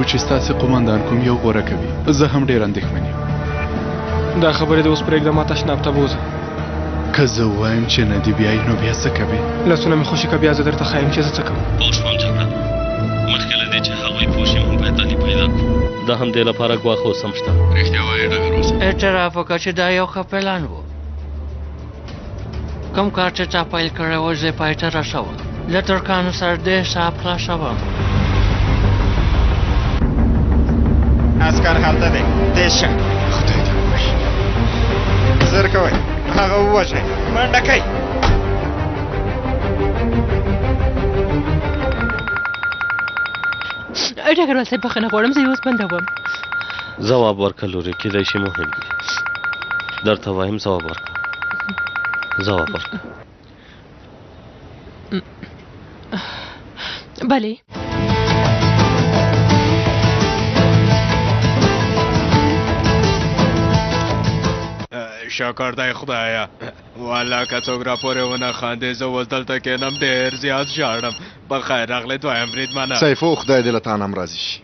چې ستاسې قومندان کوم یو غوره کوي. زه هم ډېر اندېښمن یم. دا خبرې د اوس پرېږده، ما تشناب ته بوځه. که زه ووایم چې نه دې بیایي نو بیا څه کوې؟ لاسونه مې خوشي که بیا زه درته ښایم چې زه څه کوم. پوه شوم جګړن، مخکې له دې چې هغوی پوه شي موږ باید علي پیدا کړو. دا هم دې لپاره ګواښ اوس هم شته. رښتیا وایې ډګروال صاحب؟ اعتراف وکړه چې دا یو ښه پلان و. کوم کار چې تا پیل کړی و زه پای ته رسوم. له ترکانو سره د حساب خلاصوم. عسکر هلته دی، تېز شه. خدای دې ووایي. زر کوئ، هغه ووژئ، منډه کوئ. ډګروال صاحب بخښنه غواړم، زه یې اوس بندوم. ځواب ورکړه لورې، کیدای شي مهم وي. درته وایم ځواب ورکړه. ځواب ورکړه. بله. شکر دی خدایا، والله که څوک راپورې ونه خاندې زه اوس دلته کښېنم ډېر زیات ژاړم. په خیر راغلی دویم بریدمنه. سیفو خدای دې له تا نه هم راضي شي.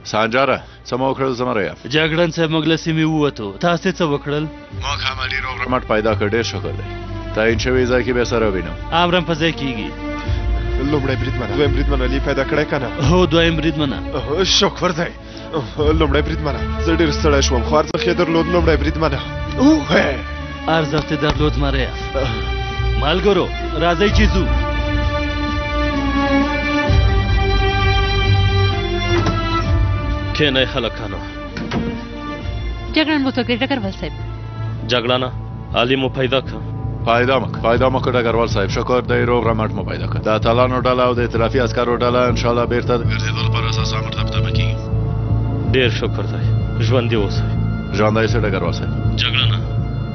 سانجاره څه مو وکړل زمریه؟ جګړن صاحب موږ له سیمې ووتو، تاسې څه وکړل؟ موږ هم علي روغ رمټ پیدا کړ، ډېر شکر دی. تعین شوي ځای کې به سره وینم. امرم په ځای کېږي. لومړی بریدمنه، دویم بریدمنه علي پیدا کړی که نه؟ هو دویم بریدمنه. شکر دی. لومړی بریدمنه زه ډېر ستړی شوم، خو ارزښت یې درلود. لومړی بریدمنه ارزښت یې درلود زمریه. ملګرو راځئ چې ځو. کښېنئ هلکانو. جګړن وتوګرې ډګروال صاحب. جګړنه علي مو پیدا کړه. پیدا مو کړ ډګروال صاحب، شکر دی. روغ رمټ مو پیدا کړ. د اتلانو ډله او د ائتلافي عسکرو ډله انشاءالله بیرته د ګرځېدو لپاره اساس امر ته په تمه کېږي. ډېر شکر دی. ژوندي اوسئ. ژوندی سه ډګروال صاحب. جګړنه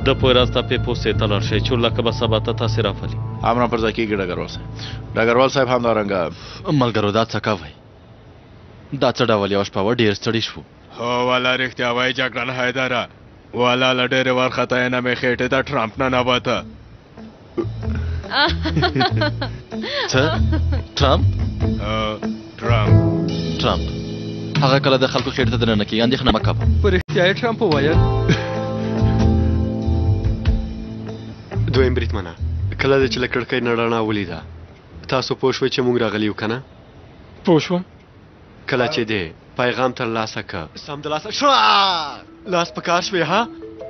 د پوی راز ته پوستې ته لاړ شئ چې لکه به سبا ته تاسې راپلي. امر پر ځای کېږي ډګروال صاحب. ډګروال صاحب همدارنګه ملګرو دا څه کوئ؟ دا څه ډول یوه شپه وه، ډېر ستړي شوو. هو والله رښتیا وایي جګړن حیدره، والله له ډېرې وارخطایۍ نه مې خېټې ته ټرمپ ننوته. څه؟ ټرمپ؟ ټرمپ هغه کله د خلکو خېټې ته دننه کېږي، اندېښنه مه کوه. په رښتیا یې ټرمپ وویل؟ دویم بریدمنه، کله دی چې له کړکۍ نه رڼا ولیده تاسو پوه شوئ چې موږ راغلي یو که نه؟ پوه شوم. کله چې دی پیغام ترلاسه که سمدلاسه لاس په کار شوې ها؟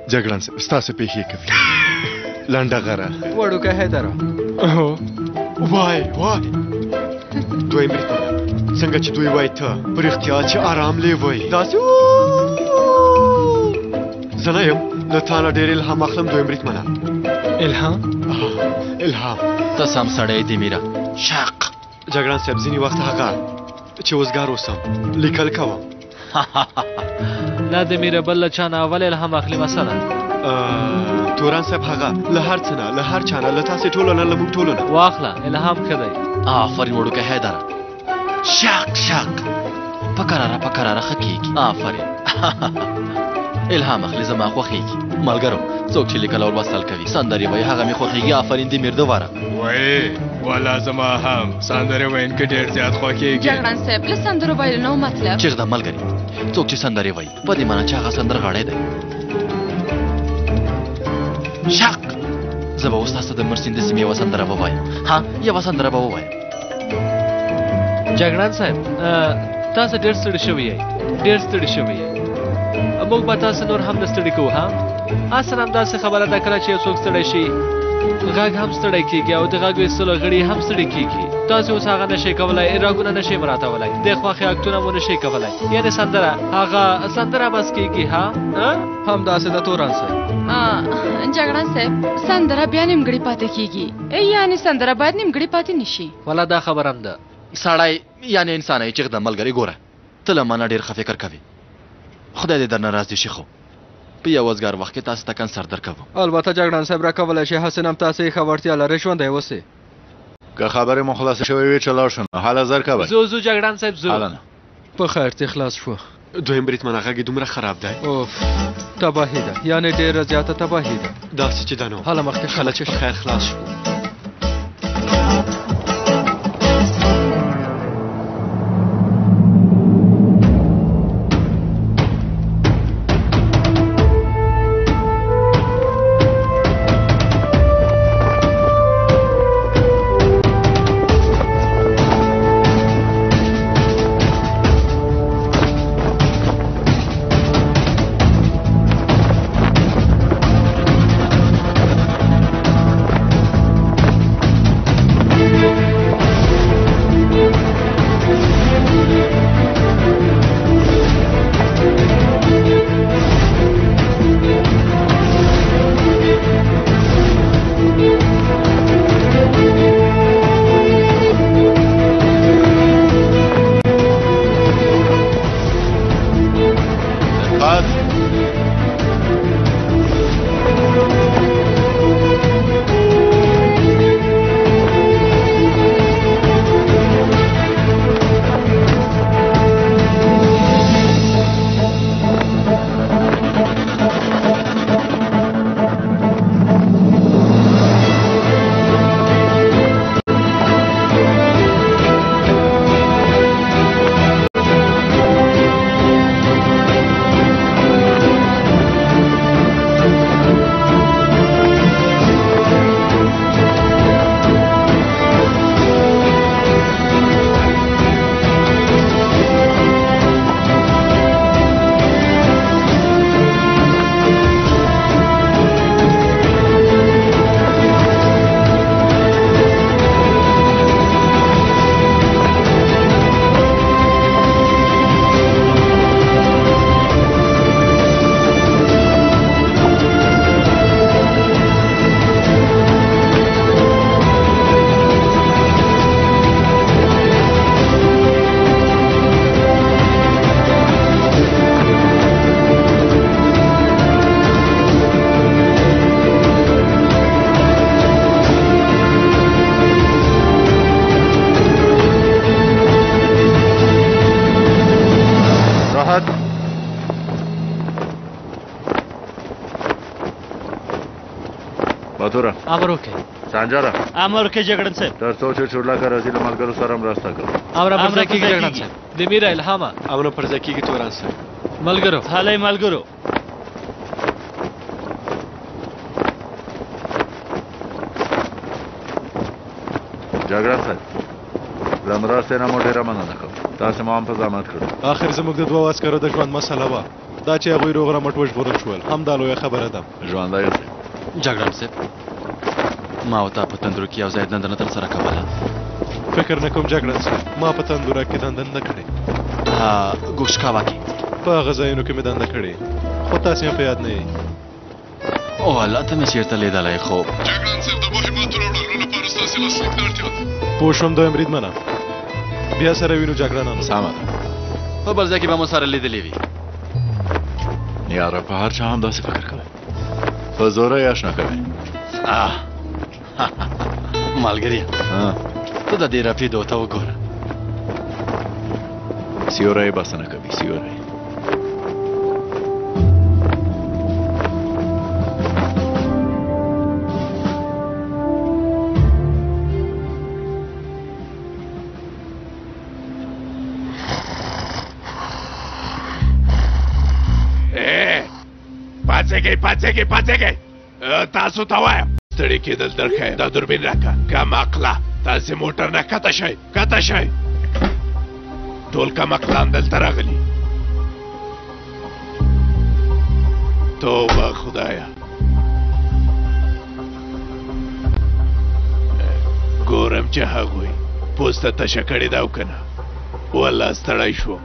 جګړن صاحب ستاسو پېښې کوي. لنډه غره وړوکی حیدره. وای دویم بریدمنه، څنګه چې دوی وایي ته په رښتیا چې آرام لیوئ داسې زه نه یم، له تا نه ډېر الهام اخلم. دویم بریدمنه الهام ته سم سړی دی میره. شاق جګړن صاحب ځینې وخت هغه چې وزګار اوسم لیکل کوم. نه د میره بل له چا نه اول الهام اخلي. مثلا توران صاحب هغه له هر څه نه، له هر چا نه، له تاسې ټولو نه، له موږ ټولو نه. واخله الهام ښه دی. آفرین وړوکی حیدره. شاق په کراره ښه کېږي. آفرین. الهام اخلي، زما خوښېږي. ملګرو څوک چې لیکل او لوستل کوي سندرې وایي هغه مې خوښېږي. آفرین دې میر دوباره وایي والله زما هم سندرې ویونکي ډېر زیات خوښېږي. جګړن صاحب له سندرو ویلو نه مطلب چېږده ملګري، څوک چې سندرې وایي په دې معنی چې هغه سندرغاړی دی. شاق زه به اوس تاسو د مرسین د سیمې یوه سندره ووایم. ها یوه سندره به ووایم. جګړن صاحب تاسو ډېر ستړي شوي یئ، ډېر ستړي شوي یئ. موږ به تاسو نور هم نه ستړي کوو. ها اصلا هم داسې خبره ده کله چې یو څوک ستړی شي غږ هم ستړی کېږي او د غږ ویستلو غړي هم ستړي کېږي. تاسې اوس هغه نشئ کولی، غږونه نشئ مراټولی، د خوښې اکتونه مو نشئ کولی. یعنې سندره بس کېږي. ها همداسې د تورن صاحب. جګړن صاحب سندره بیا نیمګړې پاتې کېږي، یعنې سندره باید نیمګړې پاتې نشي. والله دا خبره هم ده. سړی یعنې انسان یې چېږده ملګري ګوره ته له ما نه ډېر ښه فکر کوې. خدای دې درنه راضي شي. خو په یو وزګار وخت کې تاسو ته کنسر درکوم. البته جګړن صاحب راکولی شي، هسې هم تاسې ښه وړتیا لرئ، ژوندی اوسئ. که خبرې مو خلاصې شوې وي چې لاړ شو نو هله زر کوئ. ځو جګړن صاحب ځو. هله نه په خیر ته خلاص شو. دویم بریدمنه غږ یې دومره خراب دی. اوف تباهي ده، یعنې ډېره زیاته تباهي ده. داسې چې ده نو هله مخکې کله چې خیر خلاص شو. باتوره امر وکړئ سانجاره امر وکړئ جګړن صاحب تر څو چې چورلا کا راځي له ملګرو سره مرسته کوي امر پر ځای کېږي جګړن صاحب د میرا الهامه امر پر ځای کېږي توران صاحب ملګرو حالای ملګرو جګړن صاحب زمراسته نه مو ډیره مننه کوم تاسو مو هم په زحمت کړو اخر زموږ د دوه عسکرو د ژوند مسله وه دا چې هغوی روغ رمټ وژغورل شول همدا لویه خبره ده ژوندی اوسئ جګړن صاحب ما او تا په تندرو کې یو ځای دنده نه ترسره کوله فکر نه کوم جګړن صاحب ما په تندوره کې دنده نه کړې ګوشکاوا کې په هغه ځایونو کې مې دنده کړې خو تاسې هم په یاد نه یې او الله ته مې چېرته لیدلی خو جګړن صاحب د مهماتو راوړلو لپاره ستاسې لاسلیک ته اړتیا ده پوه شوم دویم بریدمنه بیا سره وینو جګړنانو سمه ده په بل ځای کې به مو سره لیدلي وي یاره په هر چا هم داسې فکر کوي په زوره یې اشنا کوي ملګري ته د دې رفیدو ته وګوره سیوری یې بسنه کوي سیوری پاتېږئ تاسو ته وایم ستړي کېدل درښیه دا دوربین راکړه کم عقله تاسې موټر نه کښته شئ ټول کم عقلان دلته راغلي توبه خدایه ګورم چې هغوی پوسته تشه کړې ده او که نه والله ستړی شوم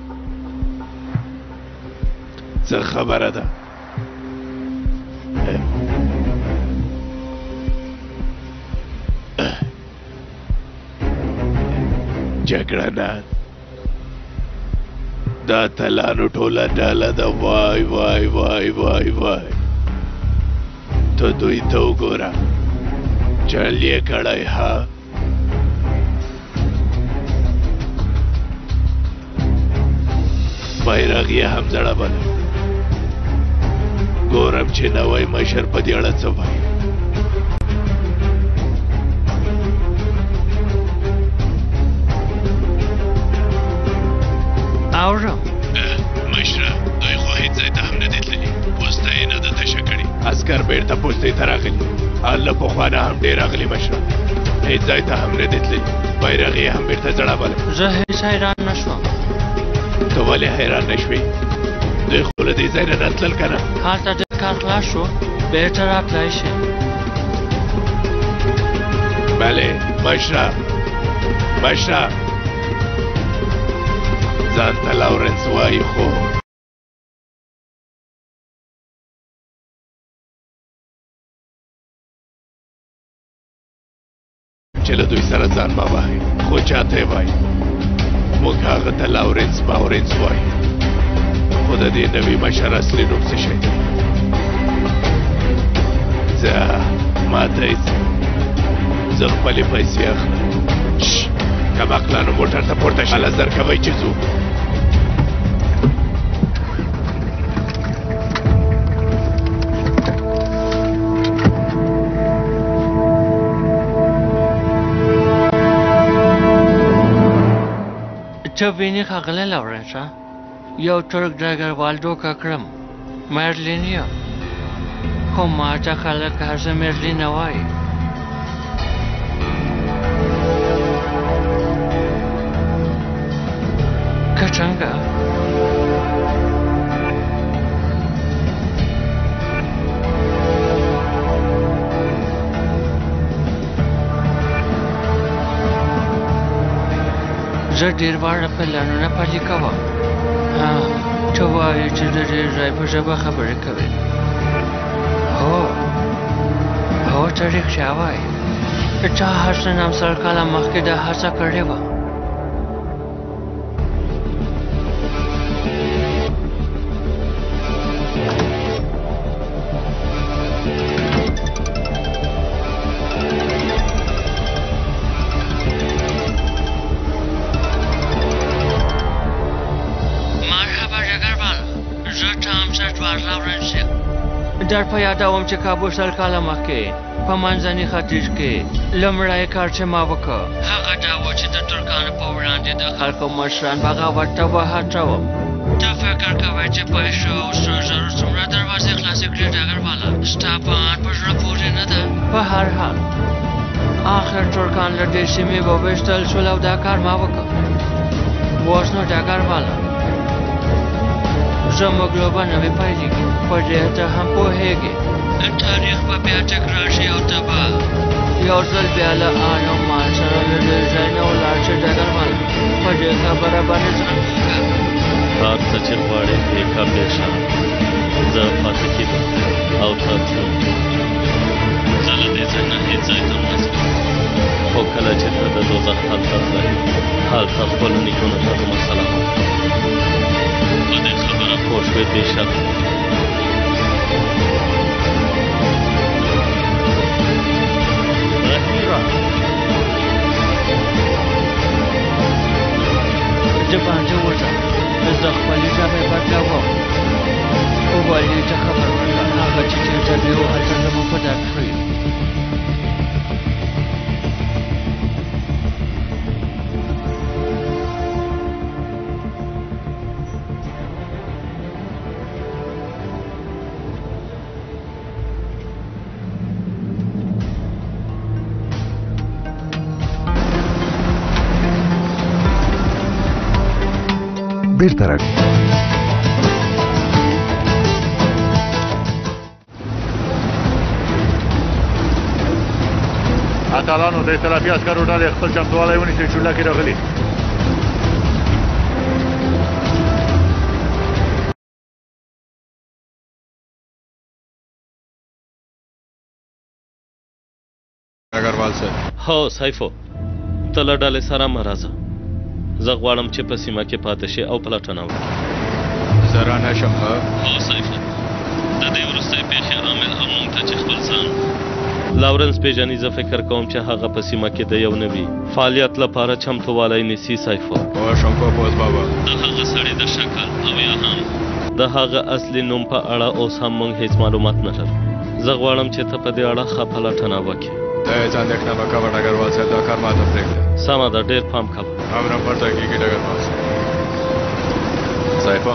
څه خبره ده جګړنان دا تلانو ټوله ډاله ده وای وای وای وای وای ته دوی ته وګوره چل یې کړی ها بیرغ یې هم ځړولی ګورم چې نوی مشر په دې اړه څه وایي اورم مشره دوی خو هیڅ ځای ته هم نه دي تللي پوسته یې نه ده تشه کړې عسکر بیرته پوستې ته راغلي له پخوا نه هم ډېر راغلي مشره هیڅ ځای ته هم نه دي تللي بیرغ یې هم بیرته ځړولی زه هیڅ حیران نه شوم ته ولې حیران نه شوې دوی خو له دې ځای نه نه تلل که نه هلته ډېر کار خلاص شو بېرته راتلی شي بله مشره ځان ته لاورنس وایي خو چې له دوی سره ځان مه وهئ خو چاته یې وایي موږ هغه ته لاورنس وایي خو د دې نوي مشر اصلي نوم څه شی دی ځه ماته یې زه خپلې پیسې اخلم کم عقلانو موټر ته پورته شه لزر کوئ چې ځو ته وینې ښاغلی لورنسه یو ترک ډګروال دوکه کړم مرلین یم خو ما ته خلک هسې مرلینه وایي که څنګه زه ډېر واړه پلانونه پلي کوم ته وایې چې د ډېر ځای په ژبه خبرې کوې هو ته رښتیا وایې تا هر څه نام سل کاله مخکې دا هڅه کړې وه در په یادوم چې کابو سل کاله مخکې په منځني ختیځ کې لومړی کار چې ما وکړ هغه دا و چې د ترکانو په وړاندې د خلکو مشران بغاوت ته وهڅوم. ته فکر کوې چې پیسو او سرو زرو څومره دروازې خلاصې کړي ډګرواله؟ ستا په ان په زړه پورې نه ده. په هر حال آخر ترکان له دې سیمې وویستل شول او دا کار ما وکړ. اوس نو ډګرواله زموږ لوبه نوې پیلېږي، په دې ته هم پوهېږې. تاریخ به بیا تکرار شي او ته به یو ځل بیا له آن او مال سره له دې ځای نه ولاړ شې ډګرواله. په دې خبره باندې ځان پوهېږه. هر څه چې غواړې پرېږه بېشه، زه پاتې کېدم او ته تلم. زه له دې ځای نه هېڅ ځای ته نه ځم، خو کله چې ته د دوزخ هلته تلې هلته خپلو نیکونو ته زما سلام وکړه. په دې خبره پوه شوې بېشکه د باندې وځه، زه خپلې ژبې بدلوم. ووایي ته خبر ورکړه هغه چې چېرته دی و هلته زموږ په درد کړي. بیرته راځي. اتلانو د ائتلافي عسکرو ډلې خپل چمتووالی ونیسئ، چورلکې کې راغلي. ډګروال صاحب. هو سیفو، ته له ډلې سره مه راځه. زه غواړم چې په سیمه کې پاتې شې او پلټنه وکړې. زه رانشم. هو سیفو، د دې وروستۍ پیښې عامل او موږ ته چې خپل ځان لارنس پیژني، زه فکر کوم چې هغه په سیمه کې د یو نوي فعالیت لپاره چمتووالی نیسي. سیفو، پوه شوم پوپوس بابا. د هغه سړي د شکل او یا هم د هغه اصلي نوم په اړه اوس هم موږ هیڅ معلومات نه لرو. زه غواړم چې ته په دې اړه ښه پلټنه وکړې. ته هېڅ اندېښنه مه کوه ډګروال صاحب، دا کار ماته پرېږده. سمه ده، ډېر پام کوه. امرم پر ځای کېږي ډګروال صاحب. سیفو،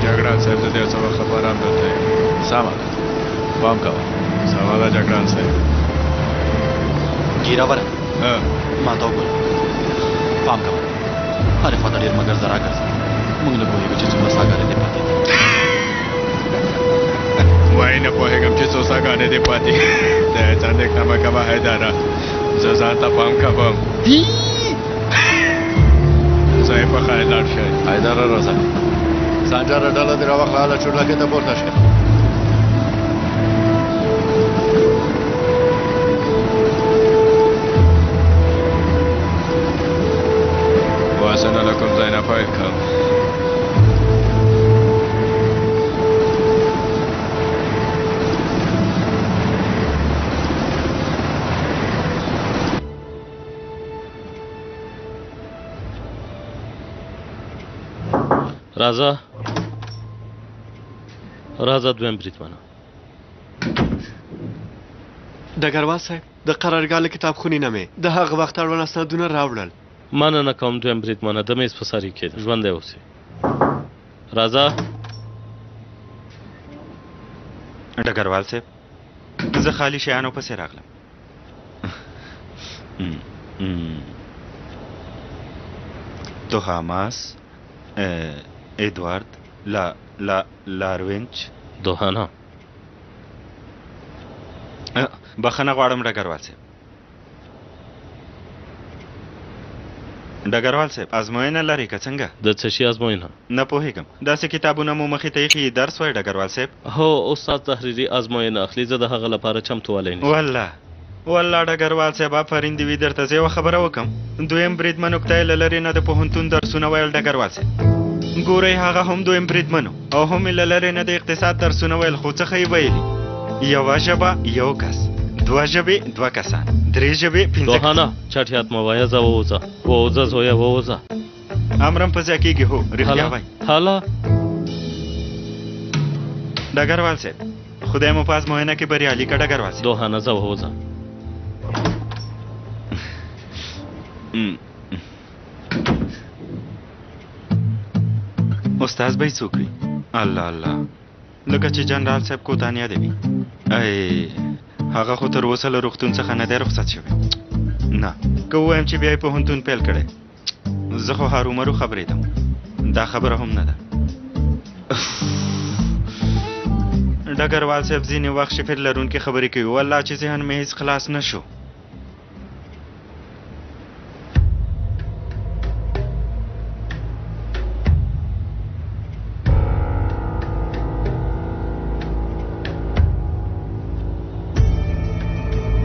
جګړن صاحب د دې څه وخت لپاره هم دلته یم. سمه ده، پام کوه. سمه ده جګړن صاحب. ګیراوره ما ته وګوره، پام کوه. هرې خواته ډېر مګر زه راګرځم. موږ نه پوهېږو چې څومره ساګانې دې پاتې دي. وایي نه پوهېږم چې څو ساګانې دې پاتې. ته هېڅ اندېښنه مه کوه حیدره، زه ځان ته پام کوم. زه یې په خیر لاړ شئ. حیدره راځه، سنجره ډله دې راواخله، هله چورلکې ته پورته شئ. واسنه له کوم ځای نه پیل کړم. راځه راځه دویم بریدمنه. ډګروال صاحب، د قرارګاه له کتابخونې نه مې د هغه وخت اړوند اسنادونه راوړل. مننه کوم دویم بریدمنه، د میز په سر یې کېږده. ژوندی اوسې. راځه. ډګروال صاحب، زه خالي شیانو پسې راغلم. توهاماس، ادوارد، لاروینچ، دوهانا. بخښنه غواړم ډګروال صاحب. ډګروال صاحب، ازموینه لري که څنګه؟ د څه شي ازموینه؟ نه پوهېږم، داسې کتابونه مو مخې ته ایښي درس وایي ډګروال صاحب؟ هو، استاد تحریري ازموینه اخلي، زه د هغه لپاره چمتووالی نیسم. والله ډګروال صاحب، آفرین دې وي. درته زه یوه خبره وکړم، دویم بریدمن اوکتای له لرې نه د پوهنتون درسونه ویل ډګروال صاحب. ګورئ، هغه هم دویم بریدمن او هم یې له لرې نه د اقتصاد درسونه ویل، خو څه یې ویلي؟ یوه ژبه یو کس، دوه ژبې دوه کسان، درې ژبې پنځه کسان. دوهانا چټیات مه وایه، ځه ووځه ووځه زویه ووځه. امرم په ځای کېږي. هو، رښتیا وایي. حالا ډګروال صاحب، خدای مو په ازموینه کې بریالي کړه ډګروال دوه نه زه ووځه استاد به څوک وي الله الله لکه چې جنرال صاحب کوتانیا دی ای هغه خو تر اوسه له روغتون څخه نه دی رخصت شوی نه که ووایم چې بیا یې پوهنتون پیل کړی زه خو هرومرو خبرېدم دا خبره هم نه ده ډګروال صاحب ځینې وخت شفر لرونکې خبرې کوي والله چې ذهن مې هېڅ خلاص نه شو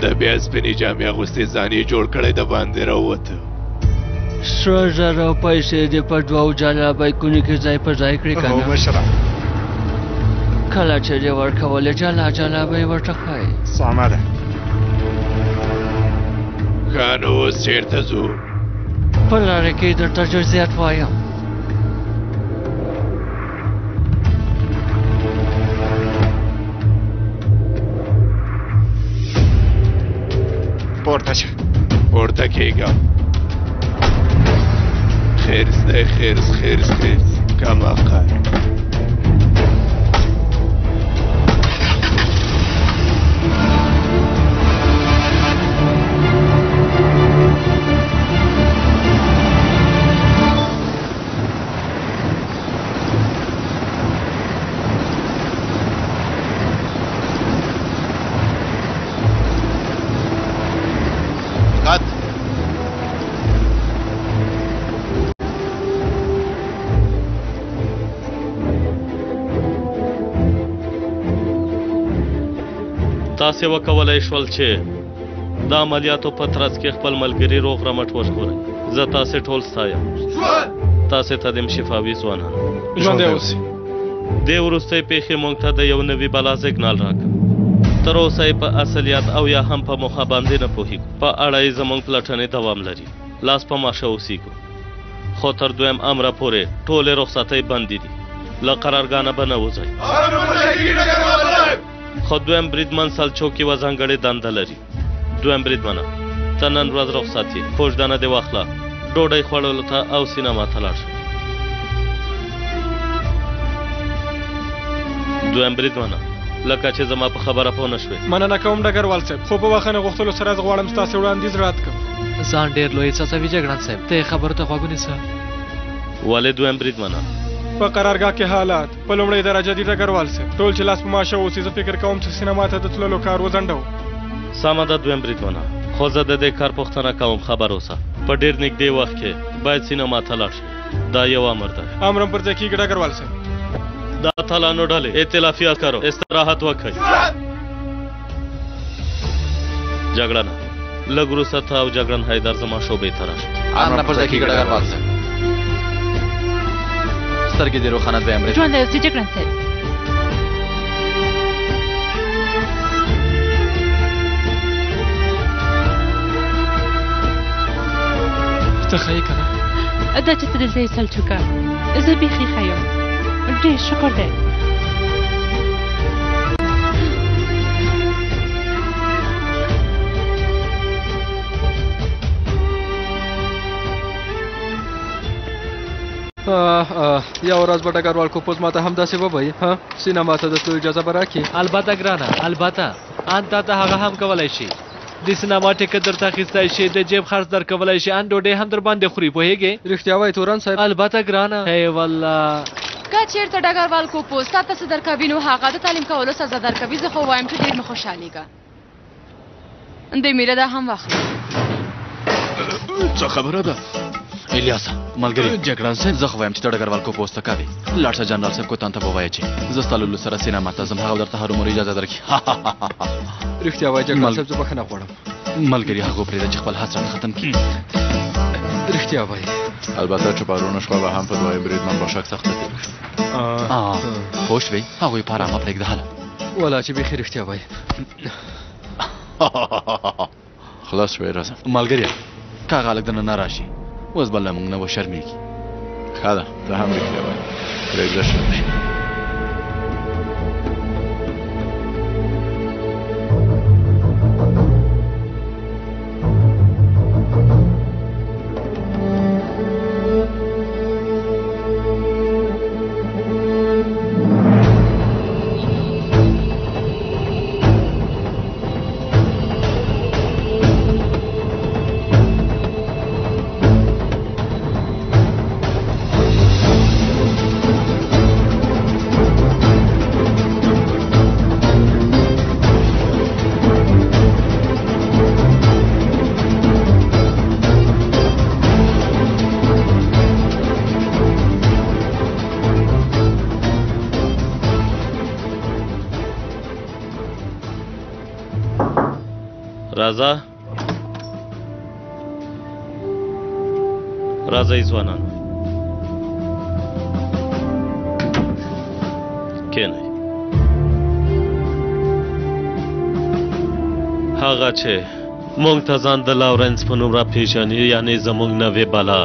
د بیا سپینې جامې اغوستې ځان یې جوړ کړی د باندې راووته سره زره پیسې دې په دوو جلابیکونو کې ځای په ځای کړې که نه مشره کله چې دې ورکولې جلابۍ ورته ښایي سمه ده ښه نو اوس چېرته ځو په لاره کې درته ډېر زیات وایم پورته شه پورته کېږم خرس دی خرس کم عقل تاسې وکولای شول چې د عملیاتو په ترڅ کې خپل ملګري روغ رمټ وژغورئ زه تاسې ټول ستایم تاسې ته دم شفاوي ځوانان ژوندی اوسئ دې وروستۍ پیښې موږ ته د یو نوي بلا سګنال راکړ تر اوسه یې په اصلیت او یا هم په موخه باندې نه پوهېږو په اړه یې زموږ پلټنې دوام لري لاس په ماشه اوسېږو خو تر دویم امره پورې ټولې رخصتۍ بندې دي له قرارګانه به نه وځئ خو دویم بریدمن سلچوک یوه ځانګړې دنده لري دویم بریدمنه ته نن ورځ رخصت یې کوژدنه دې واخله ډوډۍ خوړلو ته او سینما ته لاړ شه دویم بریدمنه لکه چې زما په خبره پوه نه شوې مننه کوم ډګروال صاحب خو په بخښنه غوښتلو سره زه غواړم ستاسې وړاندیز رد کړم ځان ډېر لوی څڅوي جګړن صاحب ته یې خبرو ته غوږ ونیسه ولې دویم بریدمنه په قرارګاه کې حالات په لومړۍ درجه دي ډګروال صاحب ټول چې لاس په ماشه اوسي زه فکر کوم چې سینما ته د تللو کار وځنډوم سمه ده دویم بریدمنه خو زه د دې کار پوښتنه کوم خبر اوسه په ډېر نږدې وخت کې باید سینما ته لاړ شي دا یو امر ده امر هم پر ځای کېږي ډګروال صاحب د اتلانو ډلې ائتلافي عسکرو استراحت وکړئ جګړنه لږ وروسته ته او جګړن حیدر زما شعبې ته راشه امر پر ځای کېږي ډګروال صاحب سترګې دې روښانه دویم بریدمن ژوندی اوسئ جګړن صاحب ته ښه یې که نه دا چې ته دلته یې سلچوکه زه بیخي ښه یم ډېر شکر دی یو ورځ به ډګروال کوپوز ما ته همداسې ووایي ها سینما ته د تلو اجازه به راکړي البته ګرانه البته ان تا ته هغه هم کولی شي د سینما ټکټ درته اخیستی شي د جیب خرڅ درکولی شي ان ډوډۍ هم در باندې خوري پوهېږې رښتیا وایي تورن صاحب البته ګرانه هی والله که چېرته ډګروال کوپوز تا ته څه درکوي نو هغه د تعلیم کولو سزا درکوي زه خو وایم چې ډېر مې خوشحالېږه د میره دا هم واخله څه خبره ده الیاسا ملګری جګړن صاحب زه خو وایم چې ته ډګروال کوپوز ته کوې لاړ شه جنرال صاحب کوتان ته به ووایه چې زه ستا له لور سره سینما ته ځم هغه درته هرومرو اجازه درکړي رښتیا وایي جګړن صاحب زه بخښنه غواړم ملګري هغه پرېږده چې خپل حسرت ختم کړي رښتیا وایي البته چې پرونه شپه به هم په دویم بریدمن با شک سخته تېر کړي پوه شوې هغوی په ارامه پرېږده هله والله چې بیخي رښتیا وایي خلاص شوې راځه ملګریه که هغه هلک دننه راشي اوس به له موږ نه وشرمېږي ښه ده ته هم رښتیا وایې پرېږده شرم شي راځه راځئ ځوانانو کښېنئ هغه چې مونږ ته ځان د لارنس په نوم راپېژني یعنې زموږ نوې بلا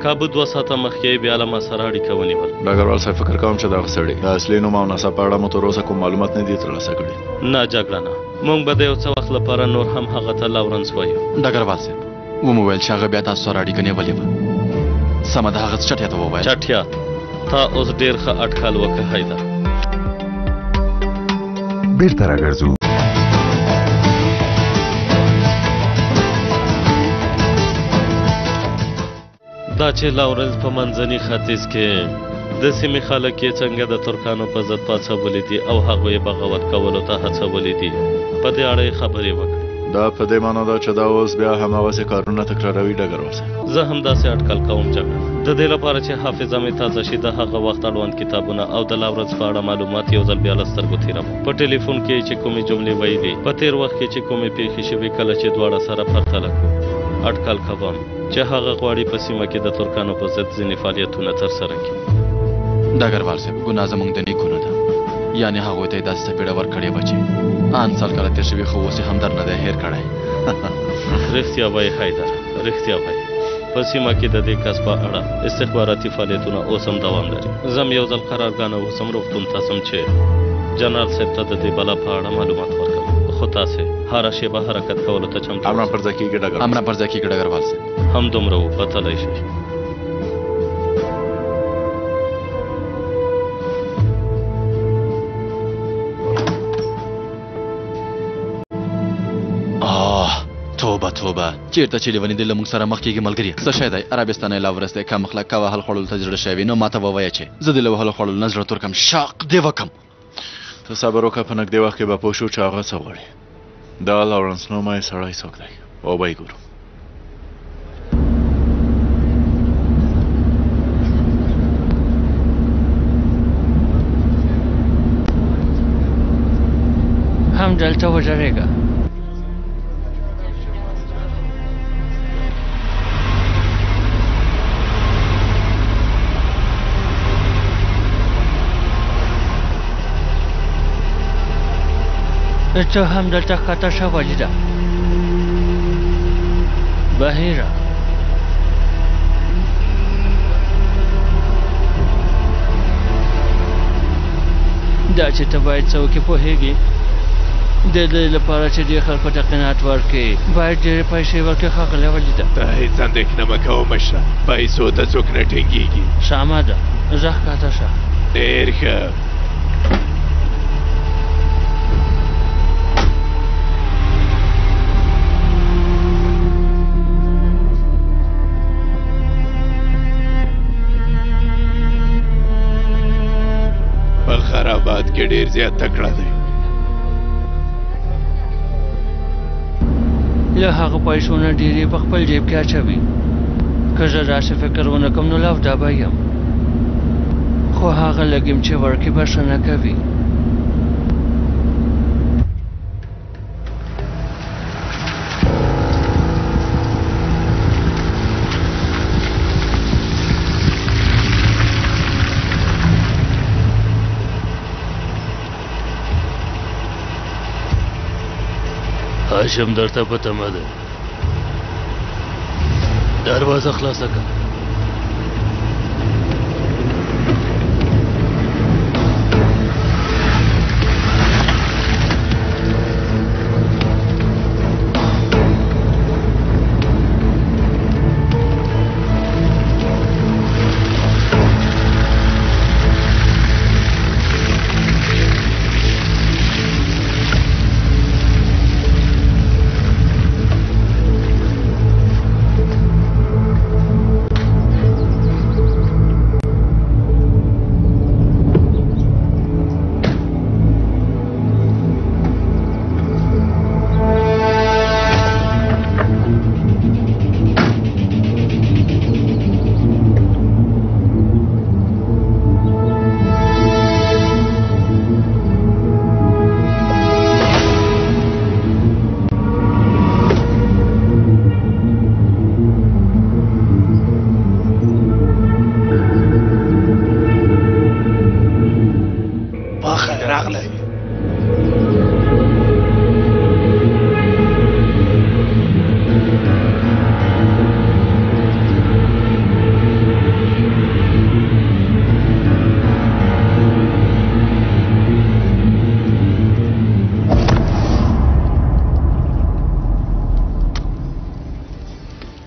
کابو 2 ساعته مخکې بیا له ما سره اړیکه ونیول ډګروال صاحب فکر کوم چې دغه سړی د اصلي نوم او نسب په اړه مو تر اوسه کوم معلومات نه دي ترلاسه کړي نه جګړه مونږ به د یو څه وخت لپاره نور هم هغه ته لارنس وایو ډګروال صاحب ومو ویل چې هغه بیا تاسو سره اړیکه نیولې وه سمه ده هغه چټیا ته ووایه چټیا تا اوس ډېر ښه اټکل وکړ حیدر بیرته راګرځو دا چې لاورنس په منځني ختیځ کې د سیمې خلک یې څنګه د ترکانو په ضد پاڅولي دي او هغوی بغاوت کولو ته هڅولي دي په دې اړه یې خبرې وکړې دا په دې معنا ده چې دا اوس بیا هماغسې کارونه تکراروي ډګروال صاحب زه هم داسې اټکل کوم جګړه د دې لپاره چې حافظه مې تازه شي د هغه وخت اړوند کتابونه او د لاورنس په اړه معلومات یو ځل بیا له سترګو تېروم په ټلیفون کې چې کومې جملې ویلې په تېر وخت کې چې کومې پیښې شوې کله چې دواړه سره پرتله کړو اټکل کوم چې هغه غواړي په سیمه کې د ترکانو په ضد ځینې فعالیتونه ترسره کړي ډګروال صاحب ګناه زموږ د نیکونو ده یعنې هغوی ته یې داسې څپېړه ورکړې وه چې ان سال کله تېر شوي خو اوس یې هم در نه دی هېر کړی رښتیا وایي حیدر رښتیا وایي په سیمه کې د دې کس په اړه استخباراتي فعالیتونه اوس هم دوام لري زه هم یو ځل قرارګاه اوسم روغتون ته ځم چې جنرال صاحب ته د دې بلا په اړه معلومات ورکړم خو تاسې هره شیبه حرکت کولو ته چمتو امر پر ځای کېږي ډګروال صاحب هم دومره وپتلی شئ توبه چیرته چې لیونی دې له موږ سره مخ کېږي ملګري څه شی دی عربستانی لاورس دی کم اخلاقه وهل خوړلو ته زړه شوي نو ماته ووایه چې زه دې له وهلو خوړلو نه زړه تور کم شاق دې وکم ته صبر وکړه په نږدې وخت کې به پوه شو چې هغه څه غواړي دا لاورنس نومی سړی څوک دی او به یې ګورو هم دلته وډرېږه ته هم دلته ښکته شه ولیده بهیره دا چې ته باید څه وکړې پوهېږي د دې لپاره چې دې خلکو ته قناعت ورکړې باید ډېرې پیسې ورکړې ښاغلی ولیده ته هېڅ اندېښنه مه کوه مشره پیسو ته څوک نه ټینګېږي سمه ده زه ښکته شه ډېر ښه خرابات کې ډیر زیات تکړه دی له هغه پیسو نه ډېرې په خپل جیب کې اچوي که زه داسې فکر ونه کړم نو لافده به یم خو هغه لږ یم چې ورکړي بښنه کوي هاشم درته په تمه ده دروازه خلاصه کړه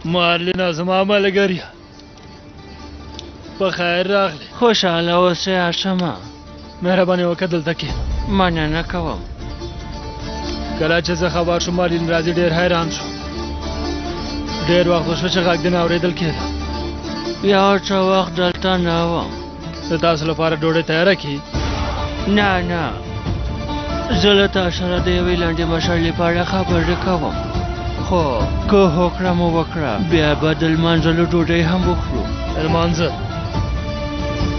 مارلینا زما ملګریه په خیر راغلی. خوشحاله اوسې هاشمه. مهرباني وکړه دلته کښېنه. مننه کوم. کله چې زه خبر شوم مارلین راځي ډېر حیران شو. ډېر وخت وشو چې غږ دې نه اورېدل کېده. یو څه وخت دلته نه وم. د تاسو لپاره ډوډۍ تیاره کړي؟ نه زه له تا سره د یوې لنډې مشرلې په اړه خبرې کوم، خو که هوکړه مو وکړه بیا به د لمانځلو ډوډۍ هم وخورو. لمانځه؟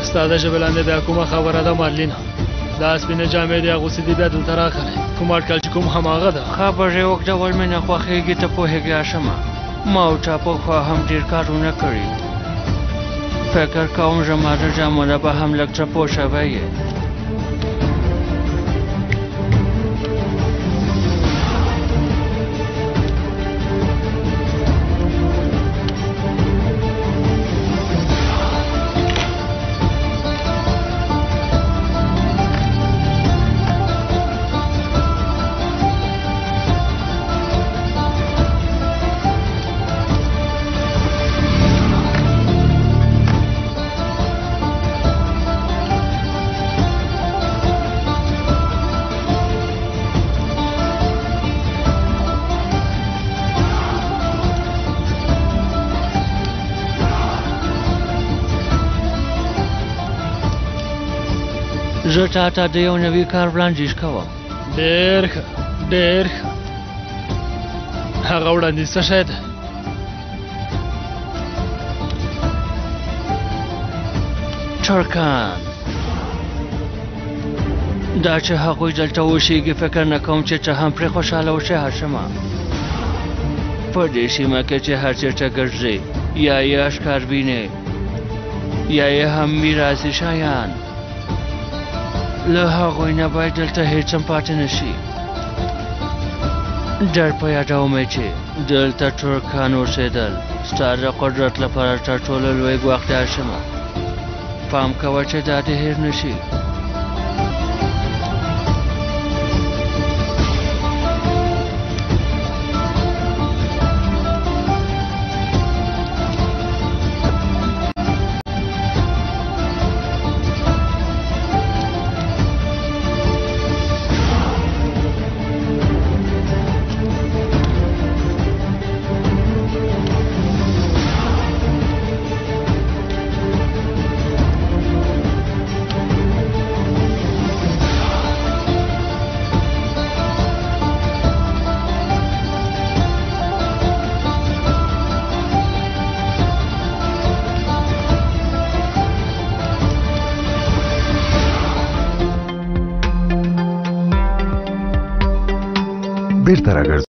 ستا د ژبې لاندې بیا کومه خبره ده مارلینا؟ دا سپینې جامې دې اغوستې دي بیا دلته راغلی. کوم اټکل چې کوم هماغه ده. خبرې اوږدول مې نه خوښېږي، ته پوهېږې هاشمه. ما او تا پخوا هم ډېر کارونه کړي. فکر کوم زما د جامو نه به هم لږ څه پوه شوی یې. زه تا ته د یو نوي کار وړاندیز کوم. ډېر ښه ډېر ښه. هغه وړاندیز څه شی ده؟ ترکان. دا چې هغوی دلته اوسېږي فکر نه کوم چې څه هم پرې خوشحاله اوسې هاشمه. په دې سیمه کې چې هر چېرته ګرځې یا یې اشکار وینې یا یې هم میراثي شیان، له هغوی نه باید دلته هېڅ هم پاتې نه شي. ډېر په یادوم چې دلته ترکان اوسېدل ستا د قدرت لپاره تر ټولو لوی ګواښ دی هاشمه. پام کوه چې دا دې هېر نه شي. بیرته راګرځه.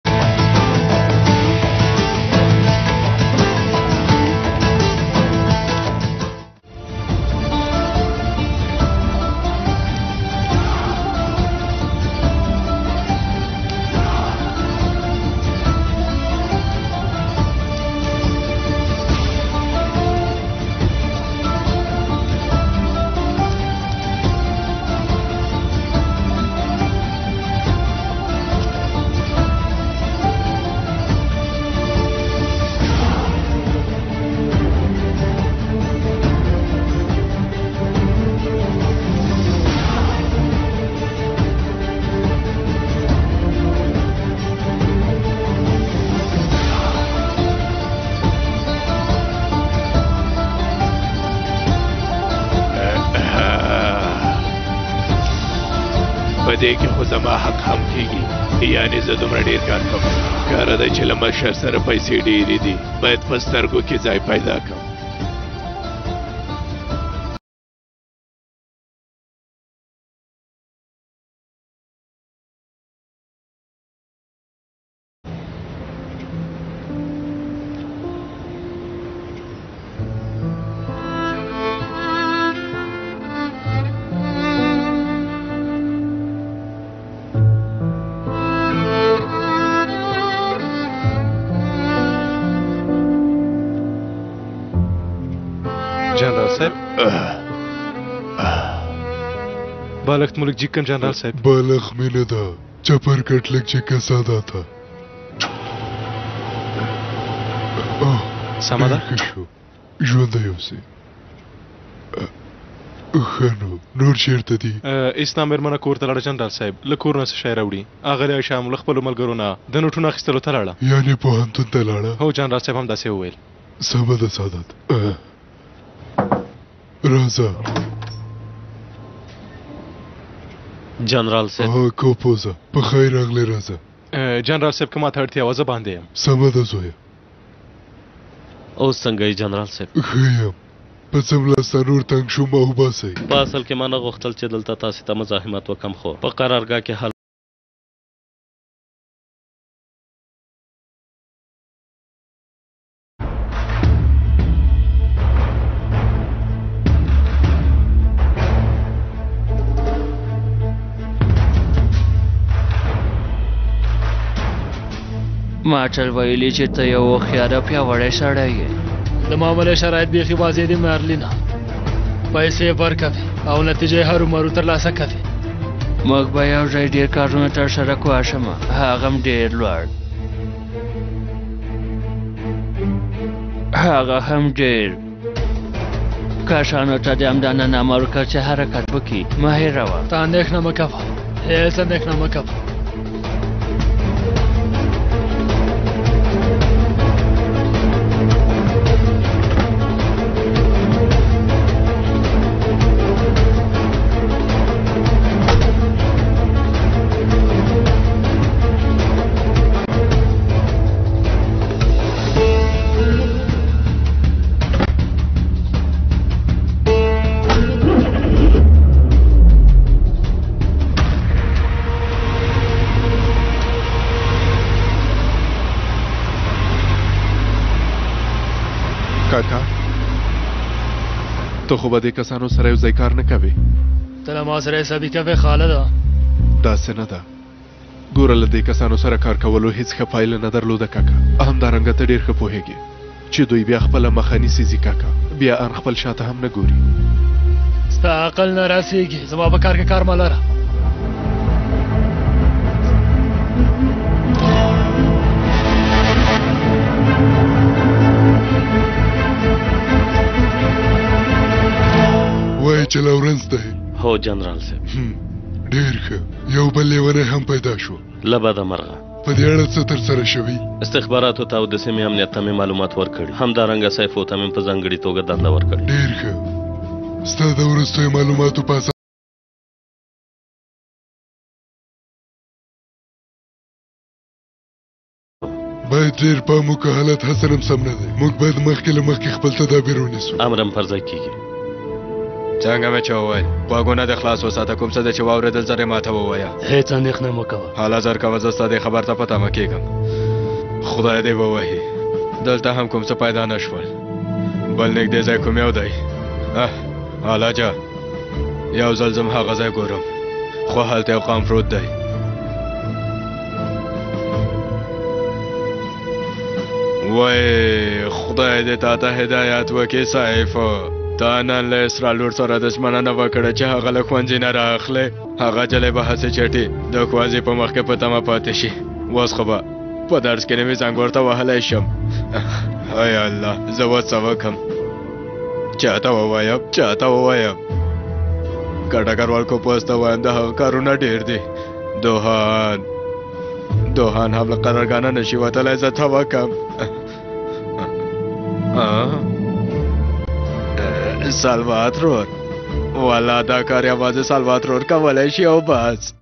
دې کې خو زما حق هم کېږي، یعنې زه دومره ډېر کار کوم. ښکاره ده چې له مشر سره پیسې ډېرې دي، باید په سترګو کې ځای پیدا کړم. जनरल साहब, बालक मुल्क जिक्कन जनरल साहब. बालक में न था, चपर कटलक चिक्का सादा था. سمه ده ژوندی اوسې ښه نو نور چیرته دي اسلام مېرمنه کور ته لاړه جنرال صاحب له کور نه څه شی راوړي اغلې عایشه له خپلو ملګرو نه د نوټونو اخیستلو ته لاړه یعنې پوهنتون ته لاړه هو جنرال صاحب هم داسې وویل سمه ده سعادت راځه جنرال صاحب کوپوزه په خیر راغلی راځه جنرال صاحب که ماته اړتیا وه زه باندې یم سمه ده زویه اوس څنګه یې جنرال صاحب ښه یم په څه ملاسته نور تنګ شوم او باسئ په اصل کې ما نه غوښتل چې دلته تاسې ته مزاحمت وکم خو په قرارګاه کې حل ما چل ویلي چې ته یو هوښیاره پیاوړی سړی یې د معاملې شرایط بیخي واضح دي مارلینا پیسې ورکوي او نتیجې هرومرو ترلاسه کوي موږ به یو ځای ډېر کارونه ترسره کړو آشمه هغه هم ډېر لوړ هغه هم ډېر کاشانو ته د همدانه نامه ورکړه چې حرکت وکړي مه هېروه ته اندېښنه مه کوه هېڅ اندېښنه مه کوه کاکا ته خو به دې کسانو سره یو ځای کار نه کوې ته له ما سره حسابي کوې خالده داسې نه ده ګوره له دې کسانو سره کار کولو هیڅ ښه پایله نه درلوده کاکا همدارنګه ته ډېر ښه پوهېږې چې دوی بیا خپله مخه نیسي ځي کاکا بیا ان خپل شاته هم نه ګوري ستا عقل نه راسېږي زما په کار کې کار مه لره وایي چې لورنس دی هو جنرال صاحب ډېر ښه یو بل لیونی هم پیدا شو له بده مرغه په دې اړه څه ترسره شوي استخباراتو ته او د سیمې امنیت ته مې معلومات ورکړي همدارنګه سیفو ته مې په ځانګړې توګه دنده ورکړې ډېر ښه ستا د وروستیو معلوماتو په اساس باید ډېر پام وکړو حالت حسن هم سم نه دی موږ باید مخکې له مخکې خپل تدابیر ونیسو امر هم پر ځای کېږي څنګه مې چې وویل غوږونه د خلاص وساته کوم څه ده چې واورېدل زر یې ماته ووایه هېڅ اندېښنه مه کوه حالا زر کوه زه ستا دې خبر ته په تمه کېږم خدای دې ووهي دلته هم کوم څه پیدا نه شول بل نږدې ځای کوم یو دی حالاجه یو ځل ځم هغه ځای ګورم خو هلته یو قام پروت دی وای خدای دې تا ته هدایت وکړي صاحب تا نن له اسرا لور سره دښمنه نه وکړه چې هغه له ښوونځي نه راخلی هغه جلۍ به هسې چټي د ښوونځي په مخ کې په تمه پاتې شي اوس خو به په درس کې نوي زنګ ورته وهلی شم ای الله زه اوس څه وکړم چاته ووایم که ډګروال کوپوز ته وایم د هغه کارونه ډېر دي دوهان هم له قرارګاه نه نشي وتلی زه څه وکړم سالواترور والا دا کار یوازې سالواترور کولی شي او بس